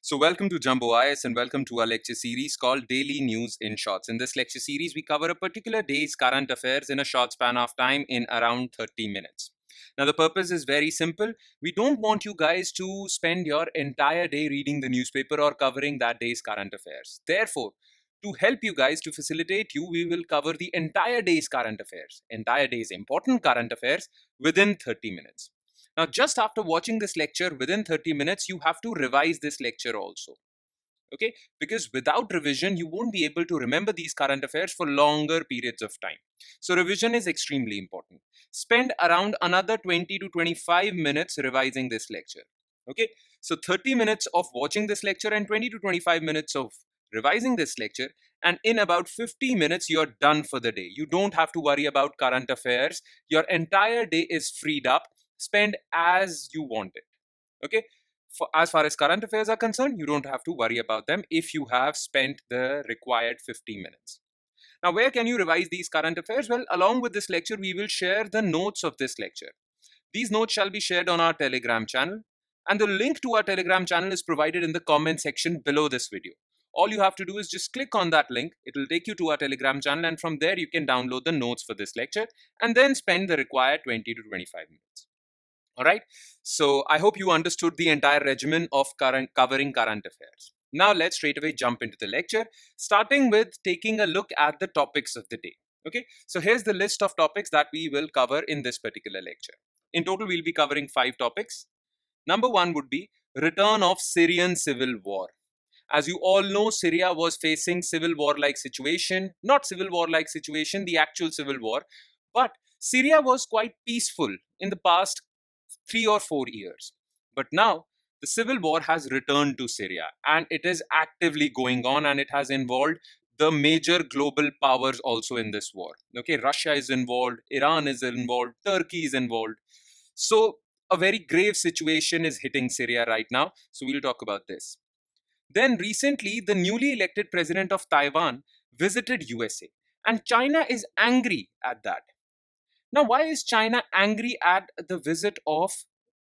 So welcome to Jumbo IS and welcome to our lecture series called Daily News in Shorts. In this lecture series, we cover a particular day's current affairs in a short span of time in around 30 minutes. Now, the purpose is very simple. We don't want you guys to spend your entire day reading the newspaper or covering that day's current affairs. Therefore, to help you guys, to facilitate you, we will cover the entire day's current affairs, entire day's important current affairs within 30 minutes. Now, just after watching this lecture within 30 minutes, you have to revise this lecture also. Okay, because without revision, you won't be able to remember these current affairs for longer periods of time. So, revision is extremely important. Spend around another 20 to 25 minutes revising this lecture. Okay, so 30 minutes of watching this lecture and 20 to 25 minutes of revising this lecture, and in about 50 minutes, you're done for the day. You don't have to worry about current affairs. Your entire day is freed up. Spend as you want it. Okay, as far as current affairs are concerned, you don't have to worry about them if you have spent the required 50 minutes. Now, where can you revise these current affairs? Well, along with this lecture, we will share the notes of this lecture. These notes shall be shared on our Telegram channel, and the link to our Telegram channel is provided in the comment section below this video. All you have to do is just click on that link. It will take you to our Telegram channel, and from there you can download the notes for this lecture and then spend the required 20 to 25 minutes. All right. So I hope you understood the entire regimen of covering current affairs. Now let's straight away jump into the lecture, starting with taking a look at the topics of the day. Okay. So here's the list of topics that we will cover in this particular lecture. In total, we'll be covering 5 topics. Number 1 would be return of Syrian civil war. As you all know, Syria was facing civil war-like situation, not civil war-like situation, the actual civil war, but Syria was quite peaceful in the past 3 or 4 years. But now the civil war has returned to Syria and it is actively going on, and it has involved the major global powers also in this war. Okay, Russia is involved, Iran is involved, Turkey is involved. So a very grave situation is hitting Syria right now. So we'll talk about this. Then recently, the newly elected president of Taiwan visited USA, and China is angry at that. Now, why is China angry at the visit of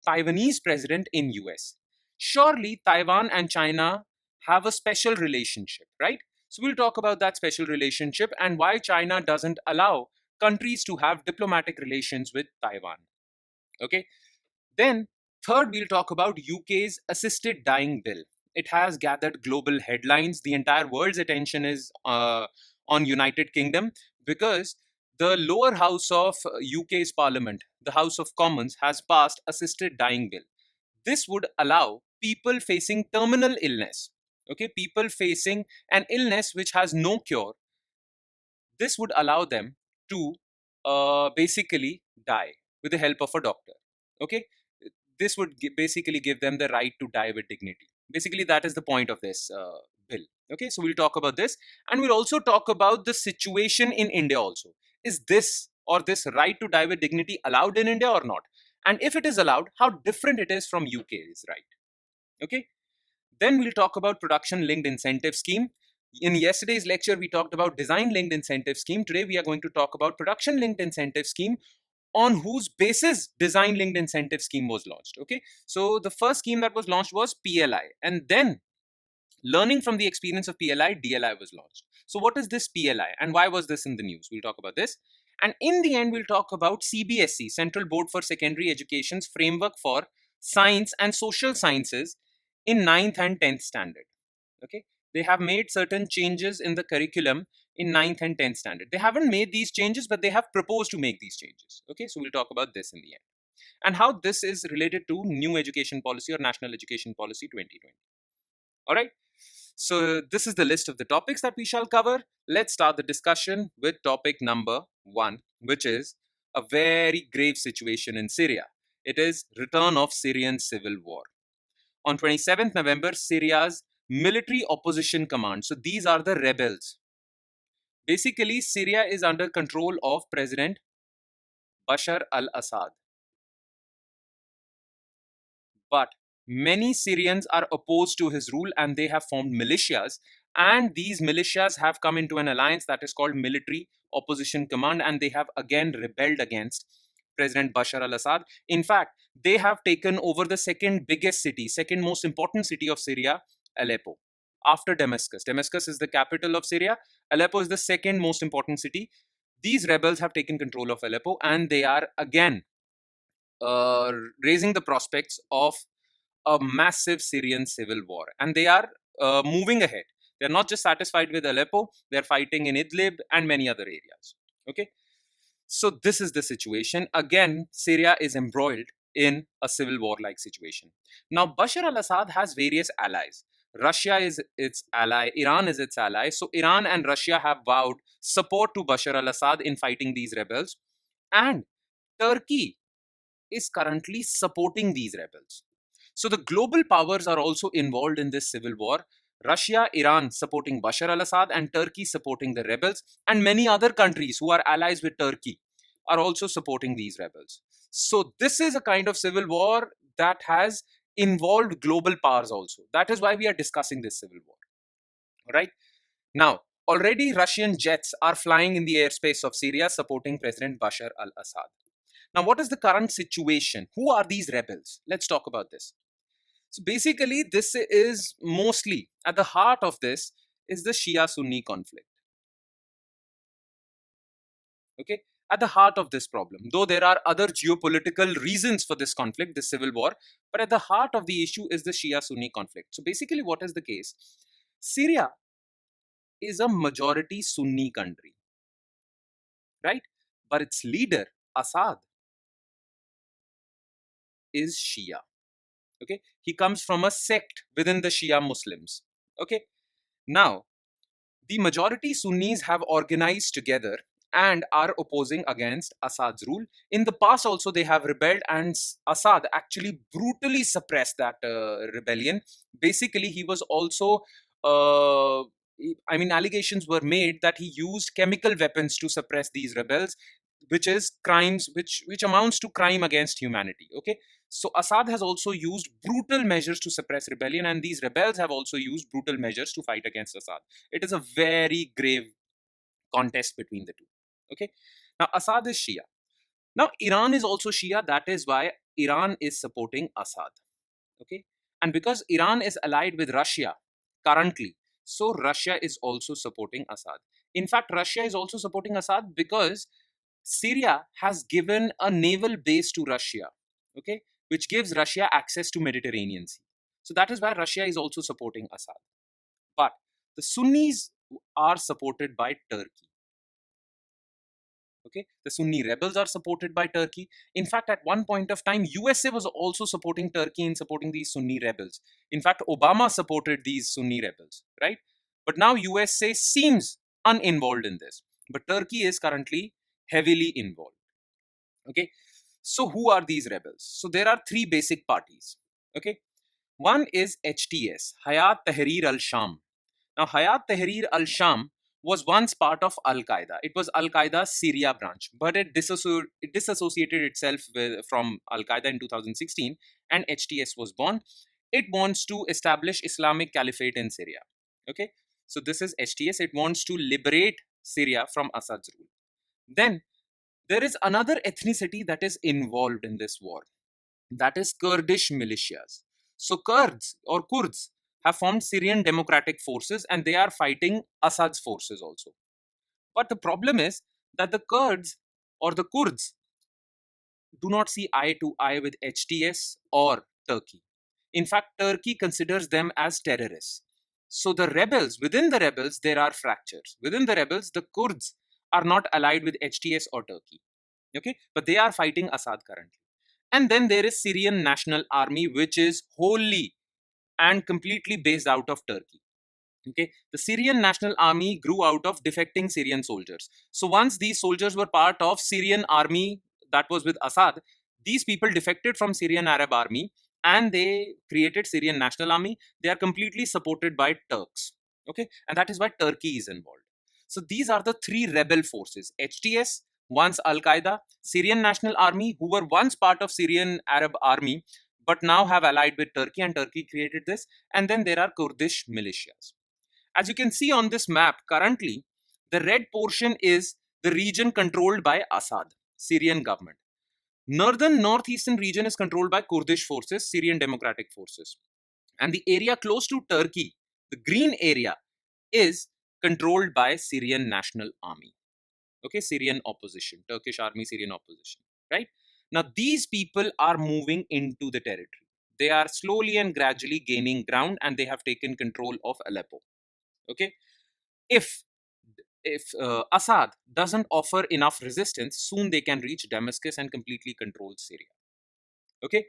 Taiwanese president in US? Surely Taiwan and China have a special relationship, right? So we'll talk about that special relationship and why China doesn't allow countries to have diplomatic relations with Taiwan. Okay. Then third, we'll talk about UK's assisted dying bill. It has gathered global headlines. The entire world's attention is on United Kingdom because the lower house of UK's parliament, the House of Commons, has passed assisted dying bill. This would allow people facing terminal illness, okay, people facing an illness which has no cure, this would allow them to basically die with the help of a doctor. Okay, this would basically give them the right to die with dignity. Basically, that is the point of this bill. Okay, so we'll talk about this, and we'll also talk about the situation in India also. Is this or this right to die with dignity allowed in India or not? And if it is allowed, how different it is from UK's right? Okay. Then we'll talk about production linked incentive scheme. In yesterday's lecture, we talked about design linked incentive scheme. Today, we are going to talk about production linked incentive scheme, on whose basis design linked incentive scheme was launched. Okay, so the first scheme that was launched was PLI, and then learning from the experience of PLI, DLI was launched. So what is this PLI and why was this in the news? We'll talk about this. And in the end, we'll talk about CBSE, Central Board for Secondary Education's framework for science and social sciences in 9th and 10th standard. Okay, they have made certain changes in the curriculum in 9th and 10th standard. They haven't made these changes, but they have proposed to make these changes. Okay, so we'll talk about this in the end and how this is related to new education policy or national education policy 2020. All right, so this is the list of the topics that we shall cover. Let's start the discussion with topic number 1, which is a very grave situation in Syria. It is return of Syrian civil war. On 27th November, Syria's military opposition command, so these are the rebels. Basically, Syria is under control of President Bashar al-Assad. But many Syrians are opposed to his rule and they have formed militias. And these militias have come into an alliance that is called Military Opposition Command, and they have again rebelled against President Bashar al-Assad. In fact, they have taken over the second biggest city, second most important city of Syria, Aleppo. After Damascus. Damascus is the capital of Syria. Aleppo is the second most important city. These rebels have taken control of Aleppo and they are again uh, raising the prospects of a massive Syrian civil war. And they are moving ahead. They're not just satisfied with Aleppo, they're fighting in Idlib and many other areas. Okay. So this is the situation. Again, Syria is embroiled in a civil war like situation. Now, Bashar al Assad has various allies. Russia is its ally, Iran is its ally. So, Iran and Russia have vowed support to Bashar al Assad in fighting these rebels. And Turkey is currently supporting these rebels. So the global powers are also involved in this civil war. Russia, Iran supporting Bashar al Assad, and Turkey supporting the rebels, and many other countries who are allies with Turkey are also supporting these rebels. So this is a kind of civil war that has involved global powers also. That is why we are discussing this civil war. Right? Now, already Russian jets are flying in the airspace of Syria supporting President Bashar al Assad. Now, what is the current situation? Who are these rebels? Let's talk about this. So basically, this is mostly at the heart of this is the Shia-Sunni conflict. Okay, at the heart of this problem, though there are other geopolitical reasons for this conflict, this civil war, but at the heart of the issue is the Shia-Sunni conflict. So basically, what is the case? Syria is a majority Sunni country, right? But its leader, Assad, is Shia. Okay, he comes from a sect within the Shia Muslims. Okay, now the majority Sunnis have organized together and are opposing against Assad's rule. In the past also they have rebelled and Assad actually brutally suppressed that rebellion. Basically he was also allegations were made that he used chemical weapons to suppress these rebels, which is crimes which amounts to crime against humanity. Okay, so Assad has also used brutal measures to suppress rebellion, and these rebels have also used brutal measures to fight against Assad. It is a very grave contest between the two. Okay, now Assad is Shia. Now Iran is also Shia. That is why Iran is supporting Assad. Okay, and because Iran is allied with Russia currently, so Russia is also supporting Assad. In fact, Russia is also supporting Assad because Syria has given a naval base to Russia, okay, which gives Russia access to Mediterranean Sea. So that is why Russia is also supporting Assad. But the Sunnis are supported by Turkey. Okay, the Sunni rebels are supported by Turkey. In fact, at one point of time, USA was also supporting Turkey in supporting these Sunni rebels. In fact, Obama supported these Sunni rebels, right? But now USA seems uninvolved in this. But Turkey is currently heavily involved. Okay, so who are these rebels? So there are three basic parties. Okay, one is HTS, Hayat Tahrir al-Sham. Now, Hayat Tahrir al-Sham was once part of Al Qaeda. It was Al Qaeda's Syria branch, but it disassociated itself from Al Qaeda in 2016, and HTS was born. It wants to establish Islamic Caliphate in Syria. Okay, so this is HTS. It wants to liberate Syria from Assad's rule. Then there is another ethnicity that is involved in this war. That is Kurdish militias. So Kurds have formed Syrian Democratic Forces and they are fighting Assad's forces also. But the problem is that the Kurds or the Kurds do not see eye to eye with HTS or Turkey. In fact, Turkey considers them as terrorists. So within the rebels, there are fractures. Within the rebels, the Kurds are not allied with HTS or Turkey. Okay, but they are fighting Assad currently. And then there is Syrian National Army, which is wholly and completely based out of Turkey. Okay, the Syrian National Army grew out of defecting Syrian soldiers. So once these soldiers were part of Syrian army that was with Assad, these people defected from Syrian Arab army and they created Syrian National Army. They are completely supported by Turks. Okay, and that is why Turkey is involved. So these are the three rebel forces: HTS, once Al Qaeda, Syrian National Army, who were once part of Syrian Arab army but now have allied with Turkey, and Turkey created this, and then there are Kurdish militias. As you can see on this map, currently, the red portion is the region controlled by Assad, Syrian government. Northeastern region is controlled by Kurdish forces, Syrian Democratic Forces. And the area close to Turkey, the green area, is controlled by Syrian National Army. Okay, Syrian opposition, Turkish army, Syrian opposition, right? Now, these people are moving into the territory. They are slowly and gradually gaining ground and they have taken control of Aleppo. Okay, if Assad doesn't offer enough resistance, soon they can reach Damascus and completely control Syria. Okay,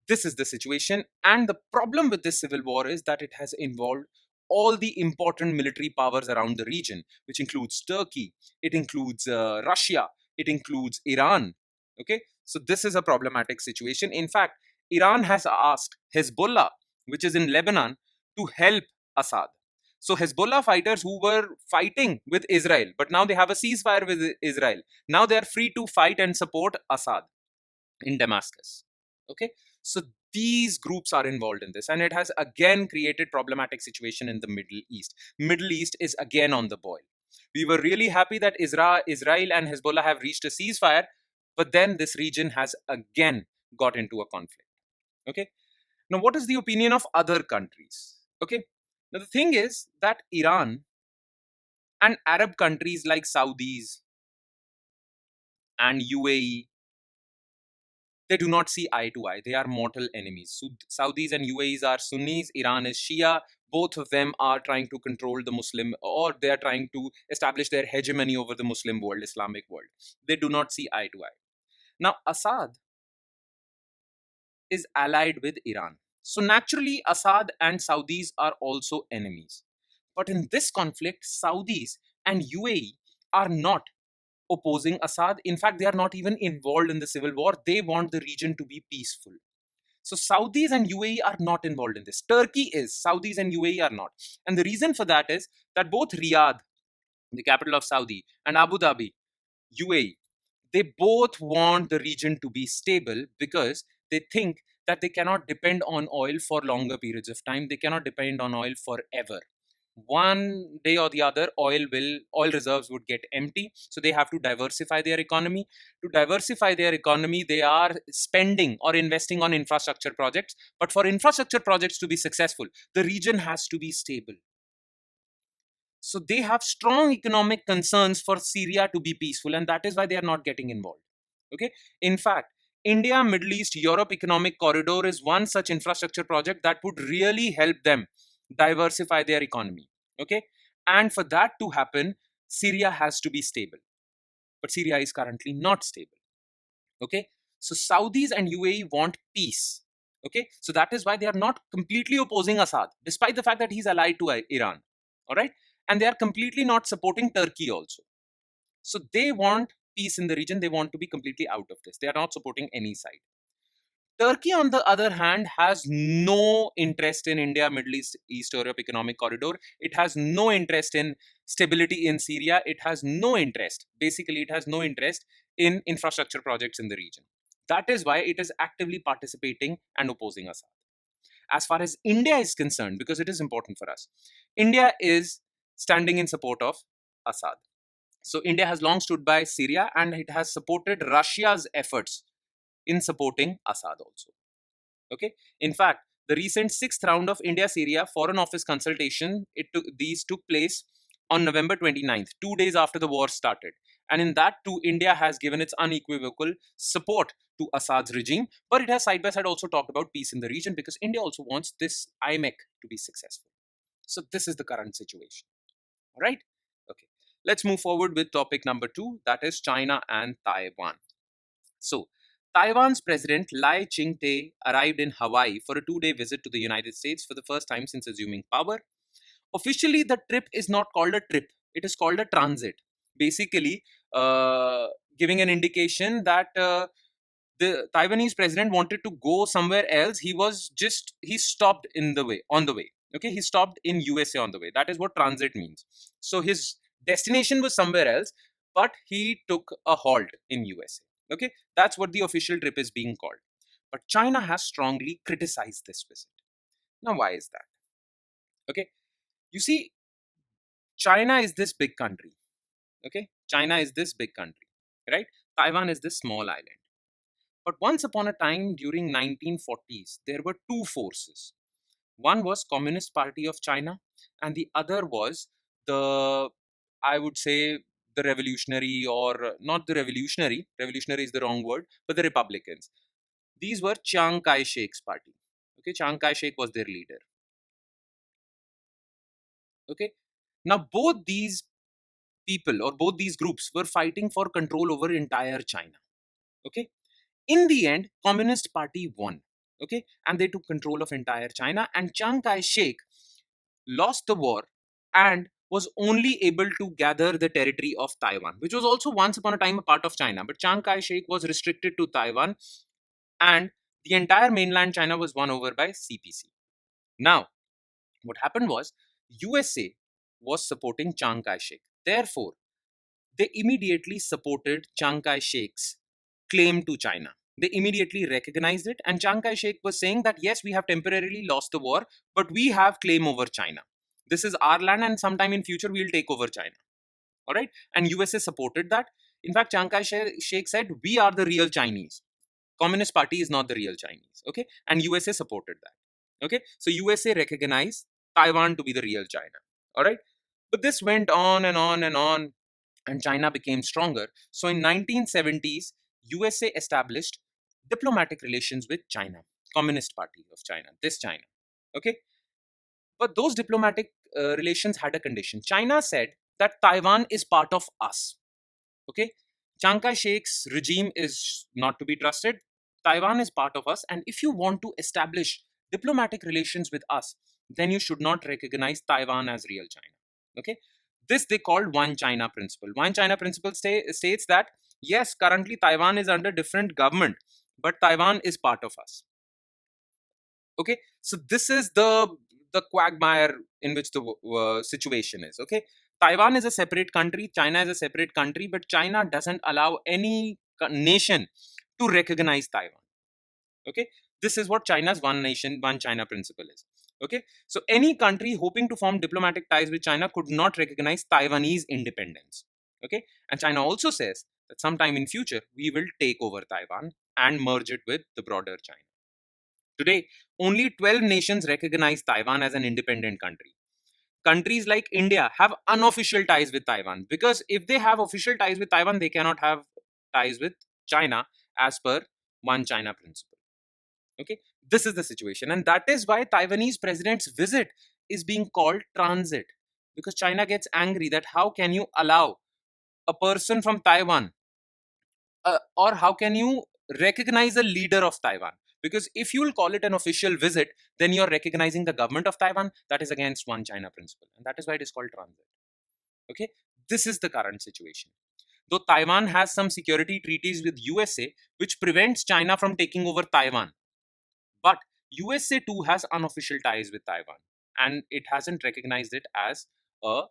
this is the situation. And the problem with this civil war is that it has involved all the important military powers around the region, which includes Turkey, it includes Russia, it includes Iran. Okay, so this is a problematic situation. In fact, Iran has asked Hezbollah, which is in Lebanon, to help Assad. So Hezbollah fighters who were fighting with Israel, but now they have a ceasefire with Israel. Now they are free to fight and support Assad in Damascus. Okay, so these groups are involved in this, and it has again created problematic situation in the Middle East. Middle East is again on the boil. We were really happy that Israel and Hezbollah have reached a ceasefire, but then this region has again got into a conflict. Okay, now what is the opinion of other countries? Okay, now the thing is that Iran and Arab countries like Saudis and UAE, they do not see eye to eye. They are mortal enemies. So Saudis and UAEs are Sunnis, Iran is Shia. Both of them are trying to control the Muslim, or they are trying to establish their hegemony over the Muslim world, Islamic world. They do not see eye to eye. Now, Assad is allied with Iran. So naturally, Assad and Saudis are also enemies. But in this conflict, Saudis and UAE are not opposing Assad. In fact, they are not even involved in the civil war. They want the region to be peaceful. So Saudis and UAE are not involved in this. Turkey is, Saudis and UAE are not. And the reason for that is that both Riyadh, the capital of Saudi, and Abu Dhabi, UAE, they both want the region to be stable because they think that they cannot depend on oil for longer periods of time. They cannot depend on oil forever. One day or the other, oil reserves would get empty, so they have to diversify their economy. To diversify their economy, they are spending or investing on infrastructure projects. But for infrastructure projects to be successful, the region has to be stable. So they have strong economic concerns for Syria to be peaceful, and that is why they are not getting involved. Okay, in fact, India, Middle East, Europe economic corridor is one such infrastructure project that would really help them diversify their economy. Okay, and for that to happen, Syria has to be stable, but Syria is currently not stable. Okay, so Saudis and UAE want peace. Okay, so that is why they are not completely opposing Assad, despite the fact that he's allied to Iran. All right, and they are completely not supporting Turkey also. So they want peace in the region. They want to be completely out of this. They are not supporting any side. Turkey, on the other hand, has no interest in India, Middle East, East Europe economic corridor. It has no interest in stability in Syria. It has no interest. Basically, it has no interest in infrastructure projects in the region. That is why it is actively participating and opposing Assad. As far as India is concerned, because it is important for us, India is standing in support of Assad. So India has long stood by Syria and it has supported Russia's efforts in supporting Assad also. Okay. In fact, the recent sixth round of India-Syria Foreign Office consultation, these took place on November 29th, 2 days after the war started. And in that too, India has given its unequivocal support to Assad's regime, but it has side by side also talked about peace in the region because India also wants this IMEC to be successful. So this is the current situation. All right. Okay. Let's move forward with topic number 2, that is China and Taiwan. So Taiwan's president Lai Ching-te arrived in Hawaii for a 2-day visit to the United States for the first time since assuming power. Officially, the trip is not called a trip, it is called a transit. Basically, giving an indication that the Taiwanese president wanted to go somewhere else. He stopped on the way. Okay, he stopped in USA on the way. That is what transit means. So his destination was somewhere else, but he took a halt in USA. Okay, that's what the official trip is being called. But China has strongly criticized this visit. Now, why is that? Okay, you see, China is this big country. Okay, China is this big country, right? Taiwan is this small island. But once upon a time during 1940s, there were two forces. One was Communist Party of China, and the other was the, I would say, the revolutionary, or not the revolutionary, revolutionary is the wrong word, but the Republicans. These were Chiang Kai-shek's party. Okay, Chiang Kai-shek was their leader. Okay, now both these people or both these groups were fighting for control over entire China. Okay, in the end, Communist Party won. Okay, and they took control of entire China, and Chiang Kai-shek lost the war and was only able to gather the territory of Taiwan, which was also once upon a time a part of China. But Chiang Kai-shek was restricted to Taiwan, and the entire mainland China was won over by CPC. Now, what happened was USA was supporting Chiang Kai-shek. Therefore, they immediately supported Chiang Kai-shek's claim to China. They immediately recognized it, and Chiang Kai-shek was saying that yes, we have temporarily lost the war, but we have claim over China. This is our land, and sometime in future we will take over China. All right, and USA supported that. In fact, Chiang Kai-shek said, "We are the real Chinese. Communist Party is not the real Chinese." Okay, and USA supported that. Okay, so USA recognized Taiwan to be the real China. All right, but this went on and on and on, and China became stronger. So in 1970s, USA established diplomatic relations with China, Communist Party of China, this China. Okay, but those diplomatic relations had a condition. China said that Taiwan is part of us. Okay, Chiang Kai-shek's regime is not to be trusted. Taiwan is part of us, and if you want to establish diplomatic relations with us, then you should not recognize Taiwan as real China. Okay, this they called One China principle. One China principle states that yes, currently Taiwan is under different government, but Taiwan is part of us. Okay, so this is the quagmire in which the situation is. Okay, Taiwan is a separate country, China is a separate country, but China doesn't allow any nation to recognize Taiwan. Okay, this is what China's one nation one China principle is. Okay, so any country hoping to form diplomatic ties with China could not recognize Taiwanese independence. Okay, and China also says that sometime in future we will take over Taiwan and merge it with the broader China. Today, only 12 nations recognize Taiwan as an independent country. Countries like India have unofficial ties with Taiwan, because if they have official ties with Taiwan, they cannot have ties with China as per One China principle. Okay, this is the situation, and that is why Taiwanese president's visit is being called transit, because China gets angry that how can you allow a person from Taiwan, or how can you recognize a leader of Taiwan? Because if you will call it an official visit, then you're recognizing the government of Taiwan. That is against One China principle, and that is why it is called transit. Okay, this is the current situation. Though Taiwan has some security treaties with USA, which prevents China from taking over Taiwan, but USA too has unofficial ties with Taiwan, and it hasn't recognized it as a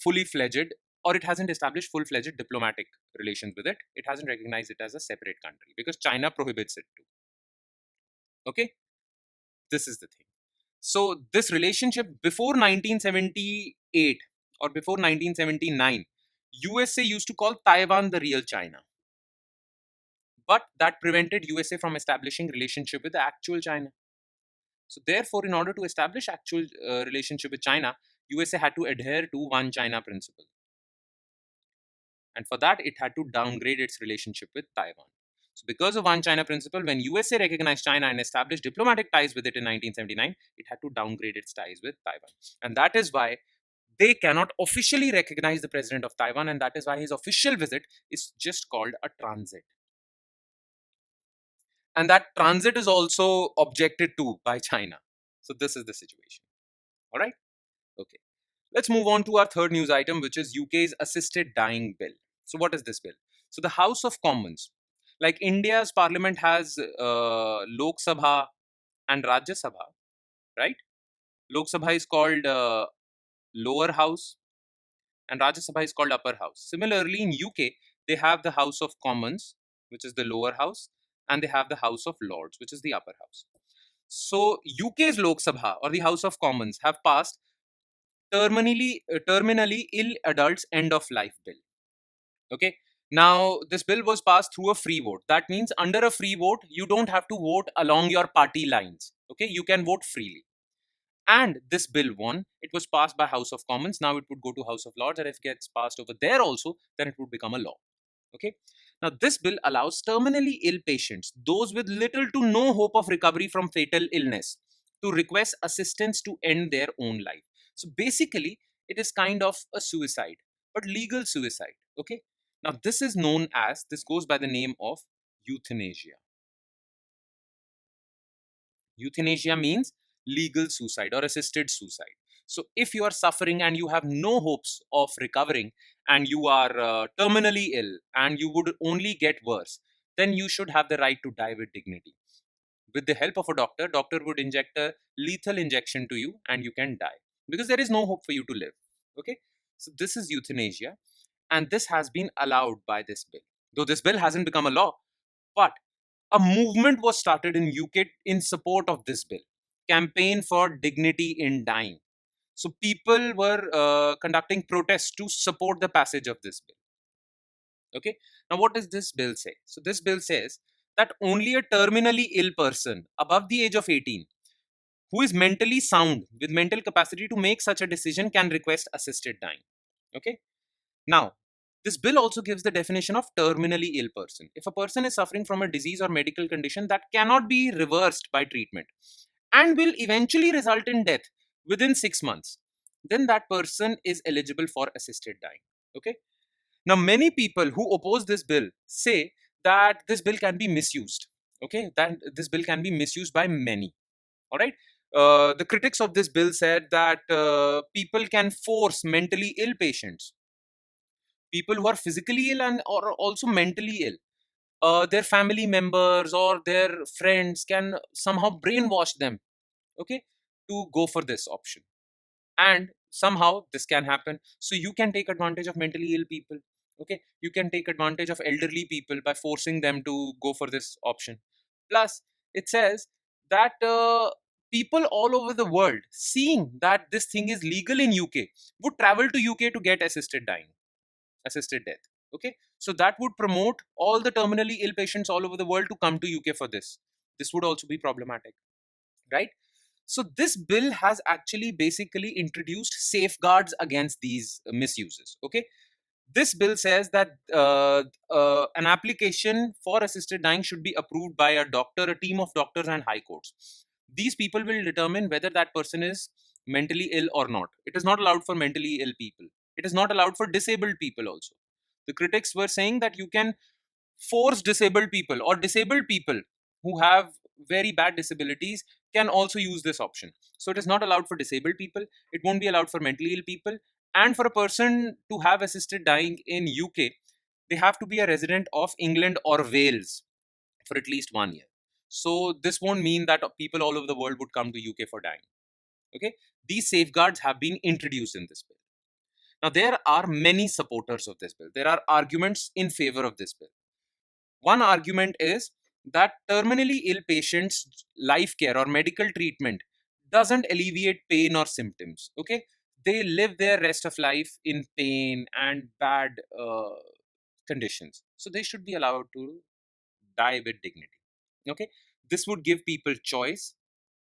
fully fledged, or it hasn't established full fledged diplomatic relations with it. It hasn't recognized it as a separate country because China prohibits it too. Okay, this is the thing. So, this relationship before 1978 or before 1979, USA used to call Taiwan the real China, but that prevented USA from establishing relationship with the actual China. So, therefore, in order to establish actual relationship with China, USA had to adhere to One China principle. And for that, it had to downgrade its relationship with Taiwan. So, because of One China principle, when USA recognized China and established diplomatic ties with it in 1979, it had to downgrade its ties with Taiwan. And that is why they cannot officially recognize the president of Taiwan, and that is why his official visit is just called a transit. And that transit is also objected to by China. So, this is the situation. All right. Okay. Let's move on to our third news item, which is UK's assisted dying bill. So, what is this bill? So, the House of Commons, like India's parliament has Lok Sabha and Rajya Sabha, right? Lok Sabha is called lower house, and Rajya Sabha is called upper house. Similarly, in UK, they have the House of Commons, which is the lower house, and they have the House of Lords, which is the upper house. So, UK's Lok Sabha or the House of Commons have passed terminally ill adults end of life bill. Okay, Now, this bill was passed through a free vote. That means under a free vote, you don't have to vote along your party lines. Okay, you can vote freely. And this bill won. It was passed by House of Commons. Now it would go to House of Lords, and if it gets passed over there also, then it would become a law. Okay. Now, this bill allows terminally ill patients, those with little to no hope of recovery from fatal illness, to request assistance to end their own life. So basically, it is kind of a suicide, but legal suicide. Okay. Now, this goes by the name of euthanasia. Euthanasia means legal suicide or assisted suicide. So, if you are suffering and you have no hopes of recovering, and you are terminally ill and you would only get worse, then you should have the right to die with dignity. With the help of a doctor would inject a lethal injection to you and you can die because there is no hope for you to live. Okay, so this is euthanasia, and this has been allowed by this bill. Though this bill hasn't become a law, but a movement was started in UK in support of this bill. Campaign for dignity in dying. So people were conducting protests to support the passage of this bill. Okay. Now, what does this bill say? So this bill says that only a terminally ill person above the age of 18 who is mentally sound with mental capacity to make such a decision can request assisted dying. Okay. Now, this bill also gives the definition of terminally ill person. If a person is suffering from a disease or medical condition that cannot be reversed by treatment and will eventually result in death within 6 months, then that person is eligible for assisted dying. Okay. Now, many people who oppose this bill say that this bill can be misused. Okay. That this bill can be misused by many. All right. The critics of this bill said that people can force mentally ill patients, people who are physically ill and or also mentally ill, their family members or their friends can somehow brainwash them, okay, to go for this option. And somehow this can happen, so you can take advantage of mentally ill people. Okay, you can take advantage of elderly people by forcing them to go for this option. Plus, it says that people all over the world, seeing that this thing is legal in UK, would travel to UK to get assisted death. Okay, so that would promote all the terminally ill patients all over the world to come to UK for this would also be problematic, right? So this bill has actually basically introduced safeguards against these misuses. Okay, this bill says that an application for assisted dying should be approved by a doctor, a team of doctors, and high courts. These people will determine whether that person is mentally ill or not. It is not allowed for mentally ill people. It is not allowed for disabled people also. The critics were saying that you can force disabled people, or disabled people who have very bad disabilities can also use this option. So it is not allowed for disabled people, it won't be allowed for mentally ill people, and for a person to have assisted dying in UK, they have to be a resident of England or Wales for at least 1 year. So this won't mean that people all over the world would come to UK for dying. Okay, these safeguards have been introduced in this bill. Now, there are many supporters of this bill. There are arguments in favor of this bill. One argument is that terminally ill patients' life care or medical treatment doesn't alleviate pain or symptoms. Okay, they live their rest of life in pain and bad conditions, so they should be allowed to die with dignity. Okay, this would give people choice,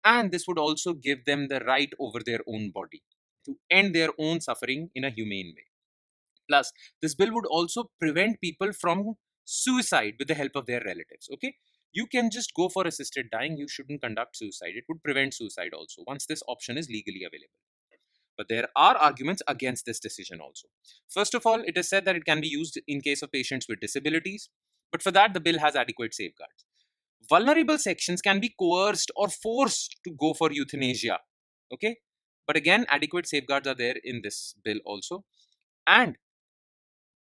and this would also give them the right over their own body to end their own suffering in a humane way. Plus, this bill would also prevent people from suicide with the help of their relatives. Okay, you can just go for assisted dying, you shouldn't conduct suicide. It would prevent suicide also once this option is legally available. But there are arguments against this decision also. First of all, it is said that it can be used in case of patients with disabilities, but for that, the bill has adequate safeguards. Vulnerable sections can be coerced or forced to go for euthanasia. Okay, but again, adequate safeguards are there in this bill also. And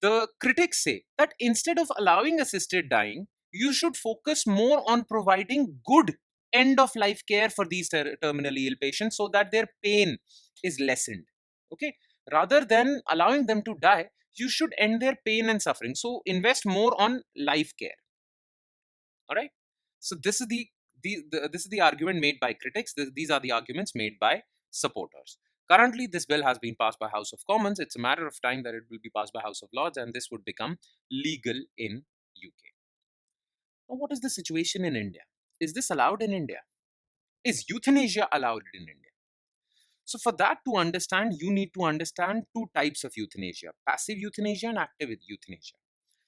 the critics say that instead of allowing assisted dying, you should focus more on providing good end of life care for these terminally ill patients so that their pain is lessened. Okay, rather than allowing them to die, you should end their pain and suffering. So invest more on life care. All right. So this is this is the argument made by critics. These are the arguments made by supporters. Currently, this bill has been passed by House of Commons. It's a matter of time that it will be passed by House of Lords, and this would become legal in UK. Now, what is the situation in India? Is this allowed in India? Is euthanasia allowed in India? So, for that to understand, you need to understand two types of euthanasia: passive euthanasia and active euthanasia.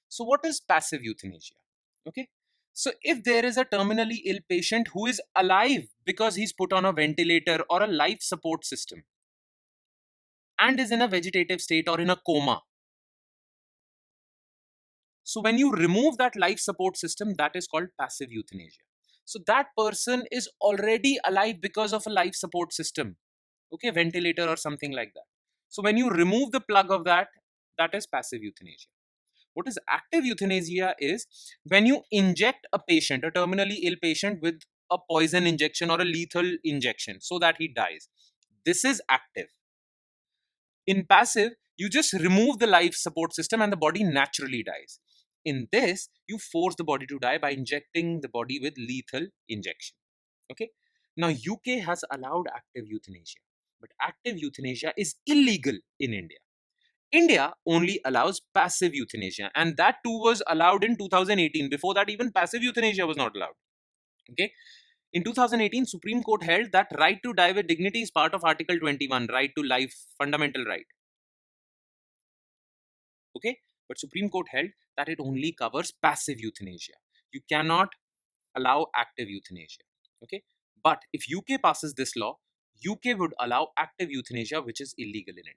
So, what is passive euthanasia? Okay. So, if there is a terminally ill patient who is alive because he's put on a ventilator or a life support system and is in a vegetative state or in a coma, so when you remove that life support system, that is called passive euthanasia. So, that person is already alive because of a life support system, okay, ventilator or something like that. So, when you remove the plug of that, that is passive euthanasia. What is active euthanasia is when you inject a patient, a terminally ill patient, with a poison injection or a lethal injection so that he dies. This is active. In passive, you just remove the life support system and the body naturally dies. In this, you force the body to die by injecting the body with lethal injection. Okay. Now, UK has allowed active euthanasia, but active euthanasia is illegal in India. India only allows passive euthanasia, and that too was allowed in 2018. Before that, even passive euthanasia was not allowed. Okay. In 2018, Supreme Court held that right to die with dignity is part of Article 21, right to life, fundamental right. Okay. But Supreme Court held that it only covers passive euthanasia. You cannot allow active euthanasia. Okay. But if UK passes this law, UK would allow active euthanasia, which is illegal in India.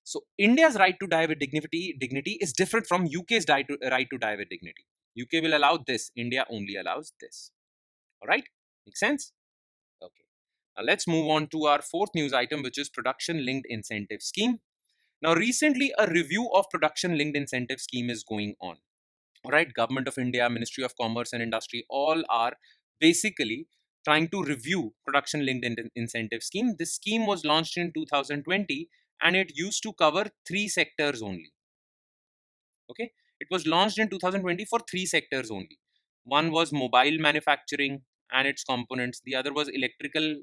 So India's right to die with dignity is different from UK's right to die with dignity. UK will allow this. India only allows this. All right. Make sense? Okay. Now let's move on to our fourth news item, which is production linked incentive scheme. Now, recently, a review of production linked incentive scheme is going on. All right, Government of India, Ministry of Commerce and Industry, all are basically trying to review production linked incentive scheme. This scheme was launched in 2020 and it used to cover three sectors only. Okay, it was launched in 2020 for three sectors only. One was mobile manufacturing and its components, the other was electrical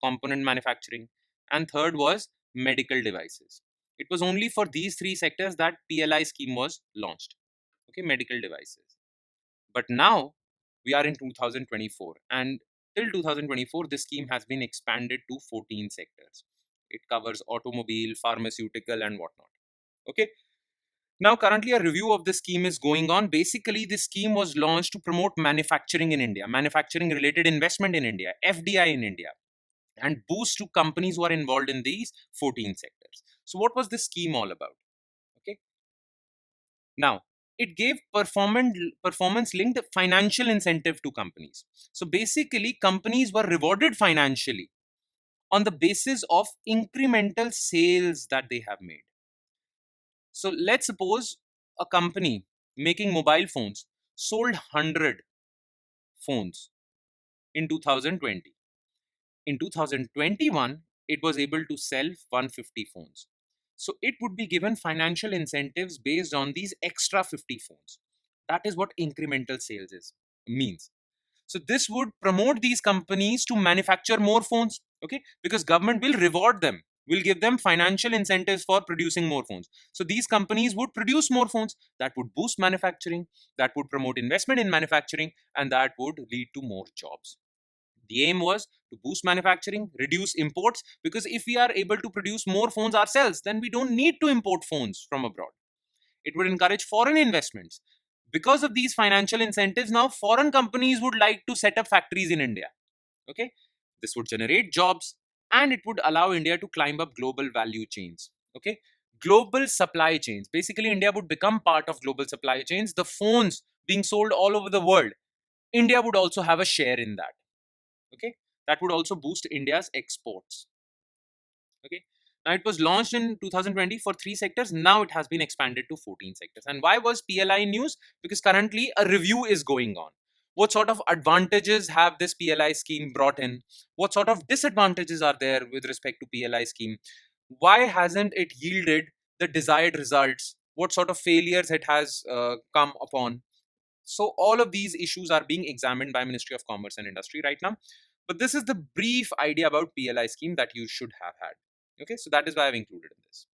component manufacturing, and third was medical devices. It was only for these three sectors that PLI scheme was launched. Okay, medical devices. But now we are in 2024, and till 2024, this scheme has been expanded to 14 sectors. It covers automobile, pharmaceutical, and whatnot. Okay. Now, currently, a review of the scheme is going on. Basically, this scheme was launched to promote manufacturing in India, manufacturing related investment in India, FDI in India, and boost to companies who are involved in these 14 sectors. So, what was this scheme all about? Okay. Now, it gave performance linked financial incentive to companies. So, basically, companies were rewarded financially on the basis of incremental sales that they have made. So, let's suppose a company making mobile phones sold 100 phones in 2020. In 2021, it was able to sell 150 phones. So it would be given financial incentives based on these extra 50 phones. That is what incremental sales means. So this would promote these companies to manufacture more phones, okay? Because government will reward them, will give them financial incentives for producing more phones. So these companies would produce more phones. That would boost manufacturing, that would promote investment in manufacturing, and that would lead to more jobs. The aim was to boost manufacturing, reduce imports, because if we are able to produce more phones ourselves, then we don't need to import phones from abroad. It would encourage foreign investments. Because of these financial incentives, now foreign companies would like to set up factories in India. Okay, this would generate jobs and it would allow India to climb up global value chains. Okay, global supply chains. Basically, India would become part of global supply chains. The phones being sold all over the world, India would also have a share in that. Okay, that would also boost India's exports. Okay, now it was launched in 2020 for three sectors. Now it has been expanded to 14 sectors. And why was PLI news? Because currently a review is going on. What sort of advantages have this PLI scheme brought in? What sort of disadvantages are there with respect to PLI scheme? Why hasn't it yielded the desired results? What sort of failures it has come upon? So all of these issues are being examined by Ministry of Commerce and Industry right now. But this is the brief idea about PLI scheme that you should have had. Okay, so that is why I've included in this.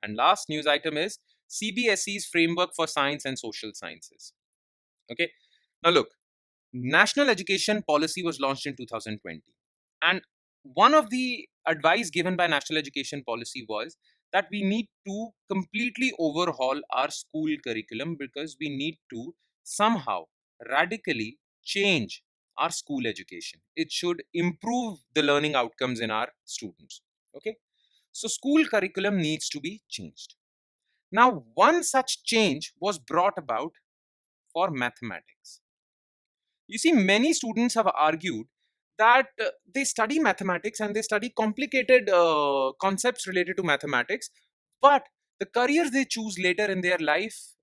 And last news item is CBSE's framework for science and social sciences. Okay, now look, national education policy was launched in 2020, and one of the advice given by national education policy was that we need to completely overhaul our school curriculum because we need to somehow radically change our school education. It should improve the learning outcomes in our students. Okay, so school curriculum needs to be changed. Now, one such change was brought about for mathematics. You see, many students have argued that they study mathematics and they study complicated concepts related to mathematics, but the careers they choose later in their life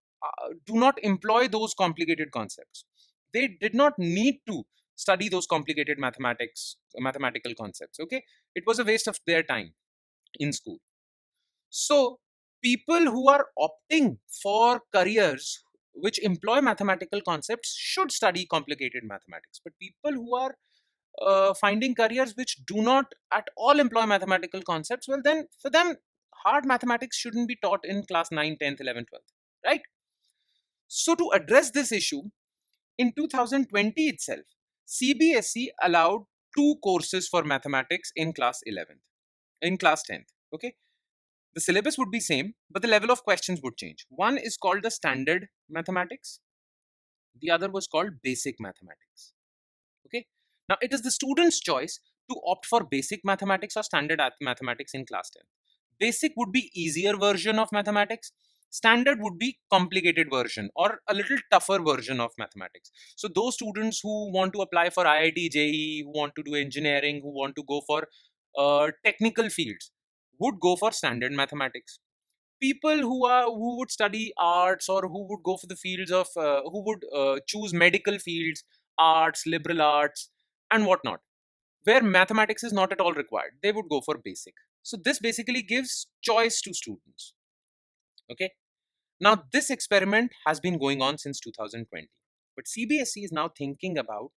do not employ those complicated concepts. They did not need to study those complicated mathematical concepts. Okay, it was a waste of their time in school. So, people who are opting for careers which employ mathematical concepts should study complicated mathematics. But people who are finding careers which do not at all employ mathematical concepts, well, then for them, hard mathematics shouldn't be taught in class 9, 10th, 11th, 12th, right? So, to address this issue, in 2020 itself, CBSE allowed two courses for mathematics in class 11th, in class 10th. Okay, the syllabus would be same, but the level of questions would change. One is called the standard mathematics. The other was called basic mathematics. Okay. Now it is the student's choice to opt for basic mathematics or standard mathematics in class 10. Basic would be easier version of mathematics. Standard would be complicated version or a little tougher version of mathematics. So those students who want to apply for IIT JEE, who want to do engineering, who want to go for technical fields, would go for standard mathematics. People who would study arts or who would go for the fields of who would choose medical fields, arts, liberal arts, and whatnot, where mathematics is not at all required, they would go for basic. So this basically gives choice to students. Okay, now this experiment has been going on since 2020, but CBSE is now thinking about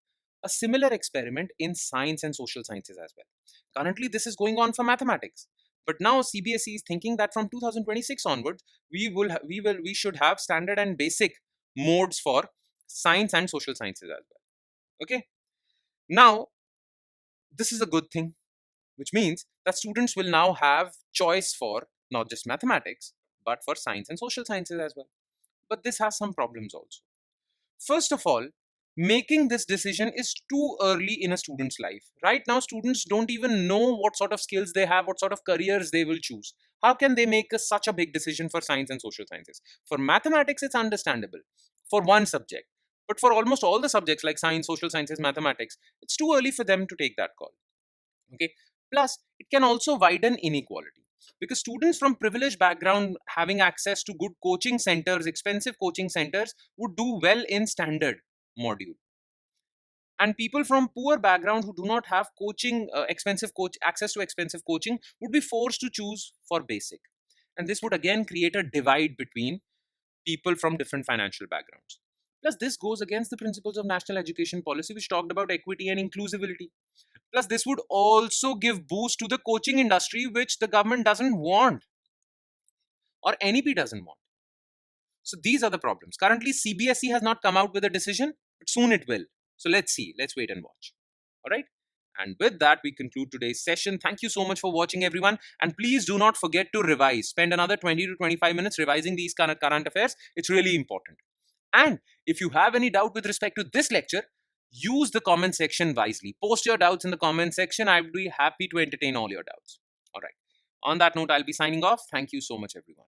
a similar experiment in science and social sciences as well. Currently this is going on for mathematics, but now CBSE is thinking that from 2026 onwards we should have standard and basic modes for science and social sciences as well. Okay, now this is a good thing, which means that students will now have choice for not just mathematics but for science and social sciences as well. But this has some problems also. First of all, making this decision is too early in a student's life. Right now, students don't even know what sort of skills they have, what sort of careers they will choose. How can they make such a big decision for science and social sciences? For mathematics, it's understandable for one subject. But for almost all the subjects like science, social sciences, mathematics, it's too early for them to take that call. Okay. Plus, it can also widen inequality because students from privileged background having access to good coaching centers, expensive coaching centers, would do well in standard module, and people from poor background who do not have coaching expensive coach access to expensive coaching would be forced to choose for basic, and this would again create a divide between people from different financial backgrounds. Plus, this goes against the principles of national education policy, which talked about equity and inclusivity. Plus, this would also give boost to the coaching industry, which the government doesn't want or NEP doesn't want. So these are the problems. Currently, CBSE has not come out with a decision, but soon it will. So let's see. Let's wait and watch. All right. And with that, we conclude today's session. Thank you so much for watching, everyone. And please do not forget to revise. Spend another 20 to 25 minutes revising these current affairs. It's really important. And if you have any doubt with respect to this lecture, use the comment section wisely. Post your doubts in the comment section. I would be happy to entertain all your doubts. All right. On that note, I'll be signing off. Thank you so much, everyone.